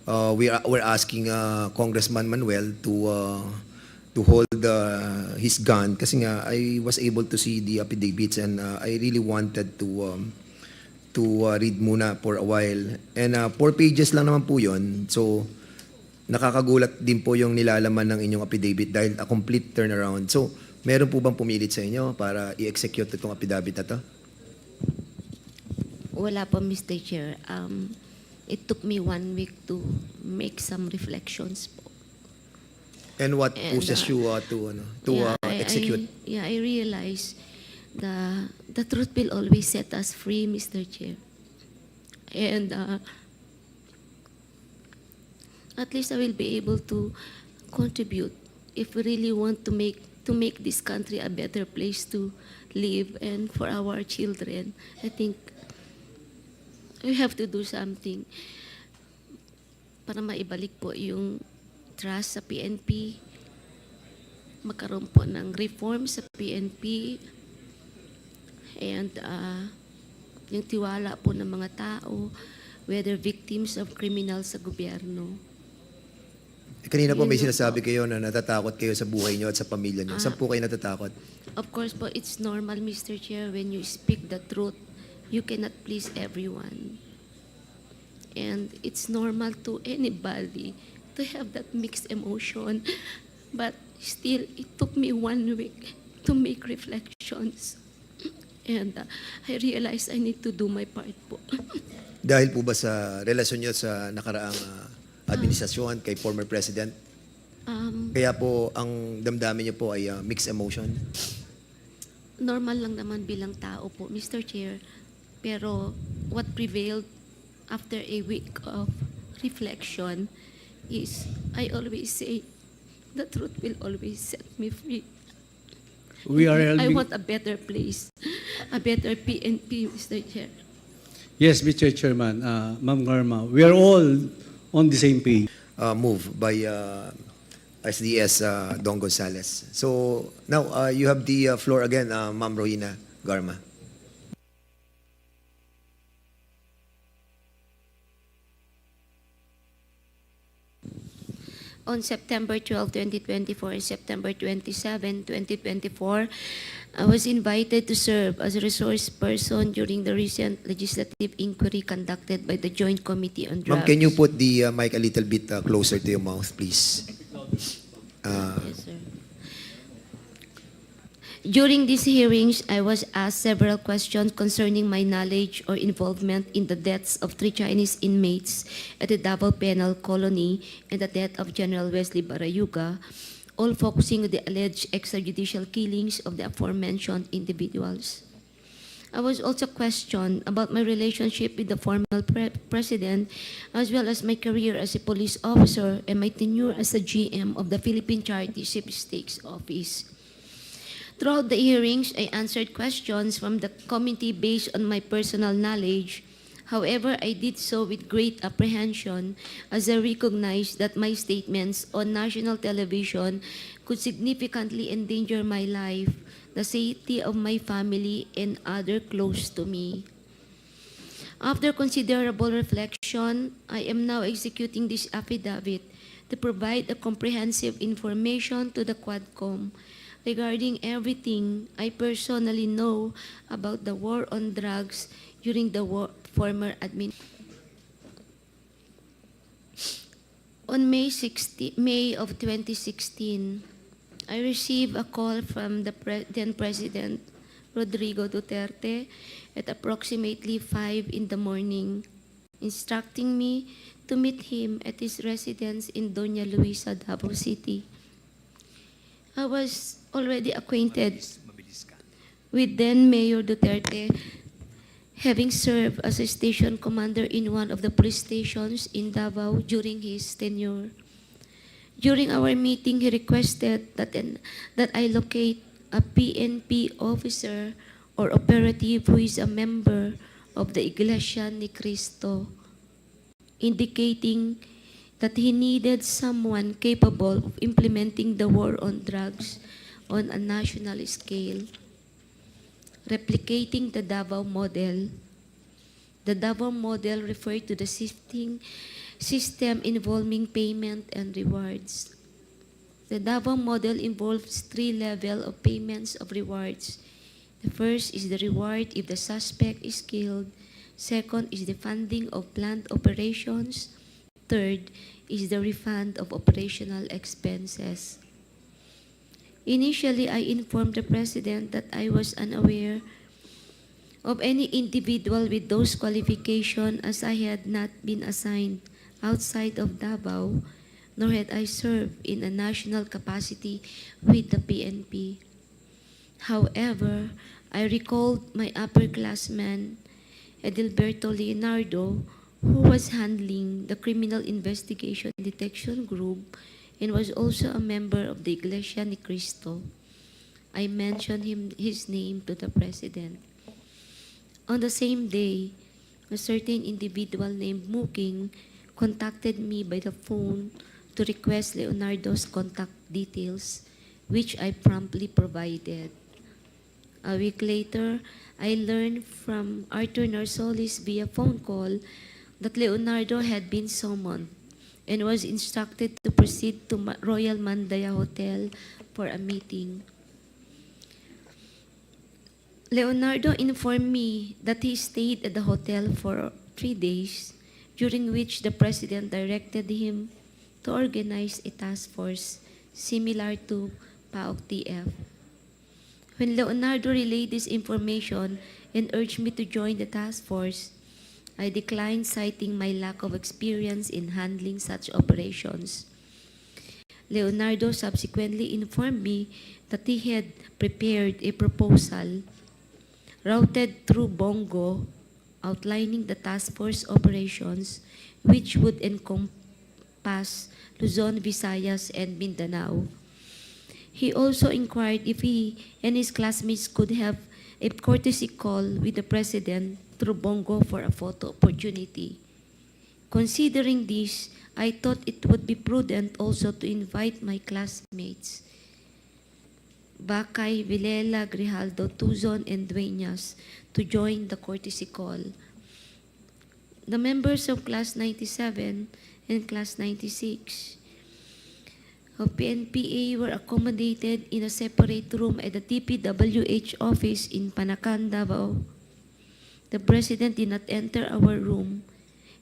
we're asking Congressman Manuel to hold his gun kasi nga I was able to see the affidavits and I really wanted to read muna for a while. And 4 pages lang naman po yun. So, nakakagulat din po yung nilalaman ng inyong affidavit dahil a complete turnaround. So, meron po bang pumilit sa inyo para i-execute itong affidavit na to? Wala po, Mr. Chair. It took me 1 week to make some reflections po. And what pushes you to execute? I realize the truth will always set us free, Mr. Chair. And at least I will be able to contribute if we really want to make this country a better place to live and for our children. I think we have to do something para maibalik po yung trust sa PNP, magkaroon po ng reform sa PNP, and yung tiwala po ng mga tao, whether victims of criminals sa gobyerno. Kanina po may sinasabi kayo na natatakot kayo sa buhay niyo at sa pamilya niyo. Saan po kayo natatakot? Of course po, it's normal, Mr. Chair, when you speak the truth, you cannot please everyone. And it's normal to anybody to have that mixed emotion. But still, it took me 1 week to make reflections. And I realized I need to do my part po. Dahil po ba sa relasyon niyo sa nakaraang administrasyon kay former president? Kaya po ang damdamin niyo po ay mixed emotion? Normal lang naman bilang tao po, Mr. Chair. Pero what prevailed after a week of reflection is I always say the truth will always set me free. I want a better place, a better PNP, Mr. Chair. Yes, Mr. Chairman, Ma'am Garma, we are all on the same page. Move by SDS Don Gonzales. So now you have the floor again, Ma'am Royina Garma. On September 12, 2024 and September 27, 2024, I was invited to serve as a resource person during the recent legislative inquiry conducted by the Joint Committee on Drugs. Ma'am, can you put the mic a little bit closer to your mouth, please? Yes, sir. During these hearings, I was asked several questions concerning my knowledge or involvement in the deaths of 3 Chinese inmates at the Davao Penal Colony and the death of General Wesley Barayuga, all focusing on the alleged extrajudicial killings of the aforementioned individuals. I was also questioned about my relationship with the former president, as well as my career as a police officer and my tenure as the GM of the Philippine Charity Sweepstakes Office. Throughout the hearings, I answered questions from the committee based on my personal knowledge. However, I did so with great apprehension as I recognized that my statements on national television could significantly endanger my life, the safety of my family, and others close to me. After considerable reflection, I am now executing this affidavit to provide a comprehensive information to the QuadComm regarding everything I personally know about the war on drugs during the former administration. On May of 2016, I received a call from the then President Rodrigo Duterte at approximately 5 in the morning, instructing me to meet him at his residence in Doña Luisa, Davao City. I was already acquainted with then Mayor Duterte, having served as a station commander in one of the police stations in Davao during his tenure. During our meeting, he requested that I locate a PNP officer or operative who is a member of the Iglesia ni Cristo, indicating that he needed someone capable of implementing the war on drugs on a national scale, replicating the Davao model. The double model referred to the shifting system involving payment and rewards. The double model involves three levels of payments of rewards. The first is the reward if the suspect is killed. Second is the funding of planned operations. Third is the refund of operational expenses. Initially, I informed the President that I was unaware of any individual with those qualifications as I had not been assigned outside of Davao, nor had I served in a national capacity with the PNP. However, I recalled my upperclassman, Edilberto Leonardo, who was handling the Criminal Investigation Detection Group and was also a member of the Iglesia ni Cristo. I mentioned his name to the President. On the same day, a certain individual named Muking contacted me by the phone to request Leonardo's contact details, which I promptly provided. A week later, I learned from Arthur Narsolis via phone call that Leonardo had been summoned and was instructed to proceed to Royal Mandaya Hotel for a meeting. Leonardo informed me that he stayed at the hotel for 3 days, during which the President directed him to organize a task force similar to PAOK-TF. When Leonardo relayed this information and urged me to join the task force, I declined, citing my lack of experience in handling such operations. Leonardo subsequently informed me that he had prepared a proposal routed through Bongo outlining the task force operations, which would encompass Luzon, Visayas, and Mindanao. He also inquired if he and his classmates could have a courtesy call with the President through Bongo for a photo opportunity. Considering this, I thought it would be prudent also to invite my classmates, Bakay, Vilela, Grijaldo, Tuzon, and Dueñas, to join the courtesy call. The members of Class 97 and Class 96 of PNPA were accommodated in a separate room at the TPWH office in Panacan, Davao. The President did not enter our room,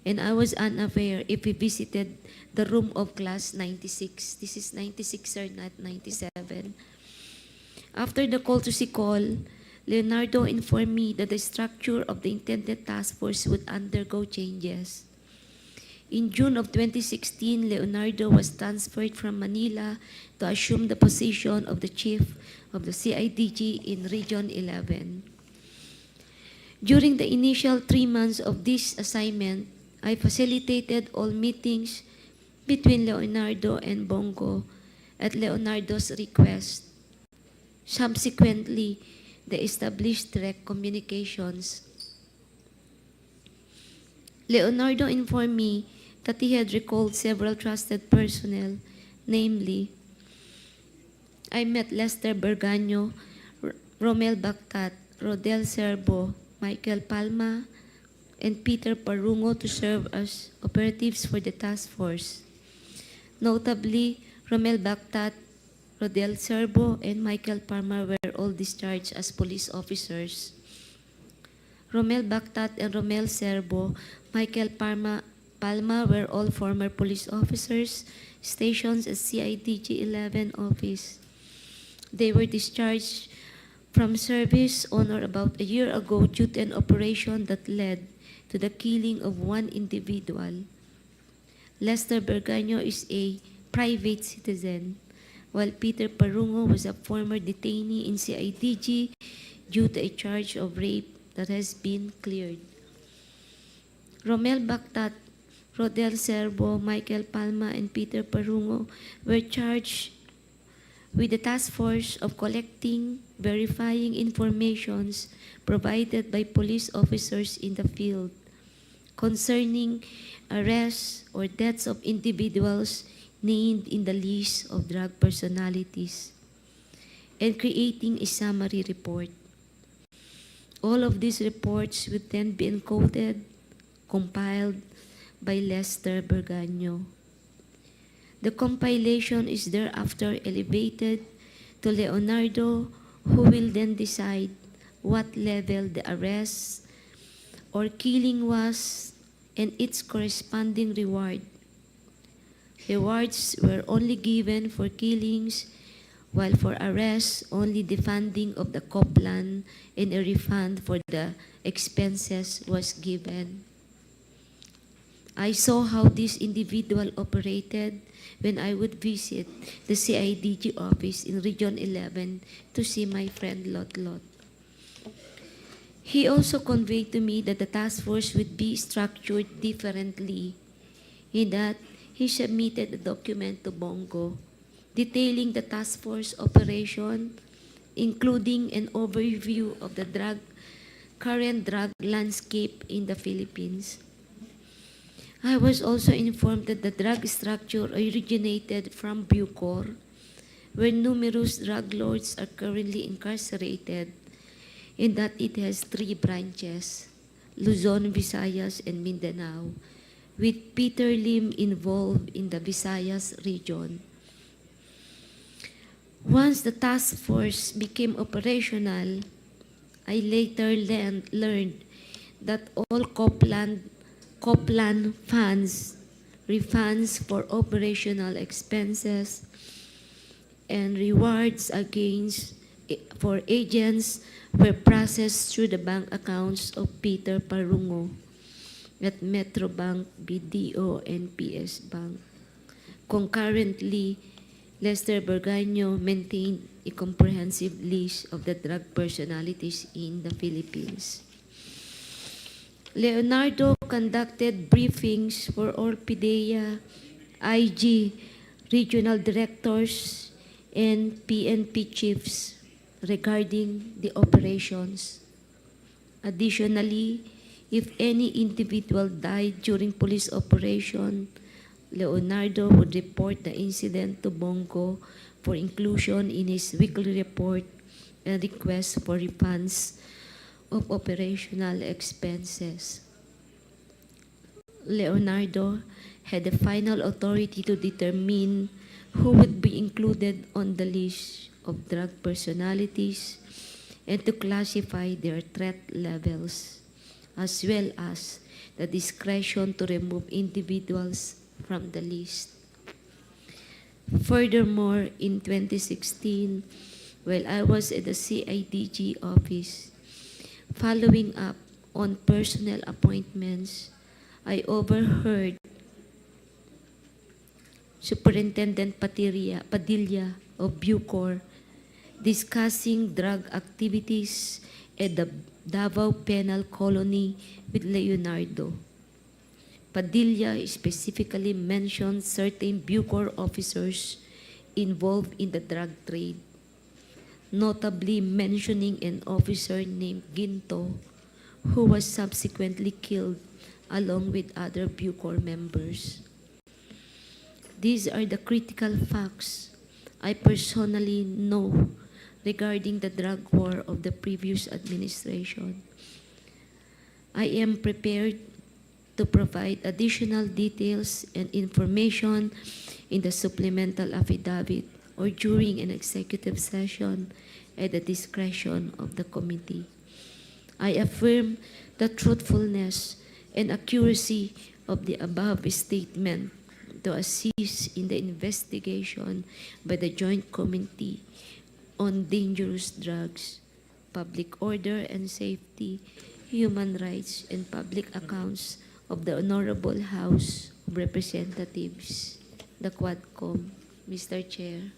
and I was unaware if he visited the room of Class 96. This is 96, sir, not 97. After the courtesy call, Leonardo informed me that the structure of the intended task force would undergo changes. In June of 2016, Leonardo was transferred from Manila to assume the position of the chief of the CIDG in Region 11. During the initial 3 months of this assignment, I facilitated all meetings between Leonardo and Bongo at Leonardo's request. Subsequently, they established direct communications. Leonardo informed me that he had recalled several trusted personnel, namely, I met Lester Berganyo, Romel Bactat, Rodel Serbo, Michael Palma, and Peter Parungo to serve as operatives for the task force. Notably, Romel Bactat, Rodel Serbo, and Michael Palma were all discharged as police officers. Romel Bactat and Romel Serbo, Michael Palma were all former police officers stationed at CIDG 11 office. They were discharged from service on or about a year ago due to an operation that led to the killing of one individual. Lester Berganyo is a private citizen, while Peter Parungo was a former detainee in CIDG due to a charge of rape that has been cleared. Romel Bactat, Rodel Serbo, Michael Palma, and Peter Parungo were charged with the task force of collecting, verifying informations provided by police officers in the field concerning arrests or deaths of individuals named in the list of drug personalities, and creating a summary report. All of these reports would then be encoded compiled by Lester Berganyo. The compilation is thereafter elevated to Leonardo, who will then decide what level the arrest or killing was and its corresponding reward. Rewards were only given for killings, while for arrests, only the funding of the Coplan and a refund for the expenses was given. I saw how this individual operated when I would visit the CIDG office in Region 11 to see my friend Lot Lot. He also conveyed to me that the task force would be structured differently, in that he submitted a document to Bongo detailing the task force operation, including an overview of the current drug landscape in the Philippines. I was also informed that the drug structure originated from Bucor, where numerous drug lords are currently incarcerated, and that it has 3 branches, Luzon, Visayas, and Mindanao, with Peter Lim involved in the Visayas region. Once the task force became operational, I later learned that all Coplan funds, refunds for operational expenses, and rewards for agents were processed through the bank accounts of Peter Parungo at Metrobank, BDO, and PS Bank. Concurrently, Lester Berganyo maintained a comprehensive list of the drug personalities in the Philippines. Leonardo conducted briefings for all PDEA, IG, regional directors, and PNP chiefs regarding the operations. Additionally, if any individual died during police operation, Leonardo would report the incident to Bongo for inclusion in his weekly report and request for refunds of operational expenses. Leonardo had the final authority to determine who would be included on the list of drug personalities and to classify their threat levels, as well as the discretion to remove individuals from the list. Furthermore, in 2016, while I was at the CIDG office, following up on personnel appointments, I overheard Superintendent Padilla of Bucor discussing drug activities at the Davao Penal Colony with Leonardo. Padilla specifically mentioned certain Bucor officers involved in the drug trade, notably mentioning an officer named Ginto, who was subsequently killed along with other Bucor members. These are the critical facts I personally know regarding the drug war of the previous administration. I am prepared to provide additional details and information in the supplemental affidavit or during an executive session at the discretion of the committee. I affirm the truthfulness and accuracy of the above statement to assist in the investigation by the Joint Committee on Dangerous Drugs, Public Order and Safety, Human Rights, and Public Accounts of the Honorable House of Representatives, the QuadComm. Mr. Chair.